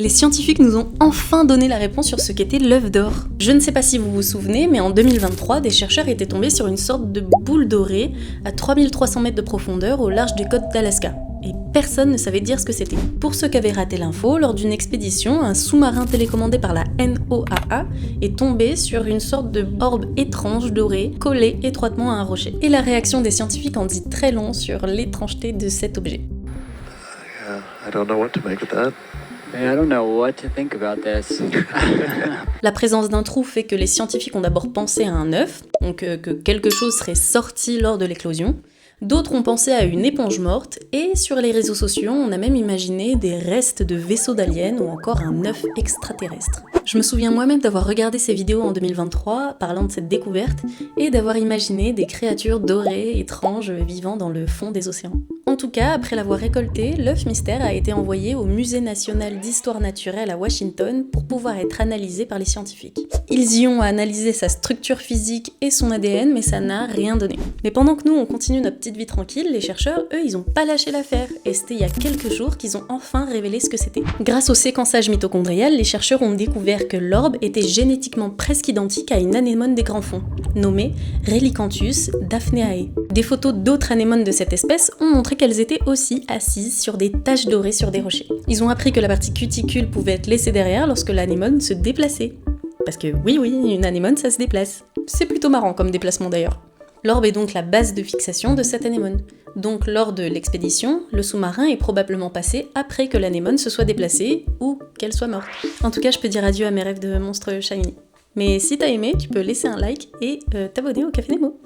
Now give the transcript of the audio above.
Les scientifiques nous ont enfin donné la réponse sur ce qu'était l'œuf d'or. Je ne sais pas si vous vous souvenez, mais en 2023, des chercheurs étaient tombés sur une sorte de boule dorée à 3300 mètres de profondeur au large des côtes d'Alaska. Et personne ne savait dire ce que c'était. Pour ceux qui avaient raté l'info, lors d'une expédition, un sous-marin télécommandé par la NOAA est tombé sur une sorte de orbe étrange doré, collé étroitement à un rocher. Et la réaction des scientifiques en dit très long sur l'étrangeté de cet objet. I don't know what to make of that. I don't know what to think about this. La présence d'un trou fait que les scientifiques ont d'abord pensé à un œuf, donc que quelque chose serait sorti lors de l'éclosion. D'autres ont pensé à une éponge morte, et sur les réseaux sociaux, on a même imaginé des restes de vaisseaux d'aliens ou encore un œuf extraterrestre. Je me souviens moi-même d'avoir regardé ces vidéos en 2023 parlant de cette découverte et d'avoir imaginé des créatures dorées, étranges, vivant dans le fond des océans. En tout cas, après l'avoir récolté, l'œuf mystère a été envoyé au Musée national d'histoire naturelle à Washington pour pouvoir être analysé par les scientifiques. Ils y ont analysé sa structure physique et son ADN, mais ça n'a rien donné. Mais pendant que nous, on continue notre petite vie tranquille, les chercheurs, eux, ils ont pas lâché l'affaire. Et c'était il y a quelques jours qu'ils ont enfin révélé ce que c'était. Grâce au séquençage mitochondrial, les chercheurs ont découvert que l'orbe était génétiquement presque identique à une anémone des grands fonds, nommée Relicanthus daphneae. Des photos d'autres anémones de cette espèce ont montré qu'elles étaient aussi assises sur des taches dorées sur des rochers. Ils ont appris que la partie cuticule pouvait être laissée derrière lorsque l'anémone se déplaçait. Parce que oui, une anémone, ça se déplace. C'est plutôt marrant comme déplacement d'ailleurs. L'orbe est donc la base de fixation de cette anémone. Donc lors de l'expédition, le sous-marin est probablement passé après que l'anémone se soit déplacée ou qu'elle soit morte. En tout cas, je peux dire adieu à mes rêves de monstres shiny. Mais si t'as aimé, tu peux laisser un like et t'abonner au Café Nemo.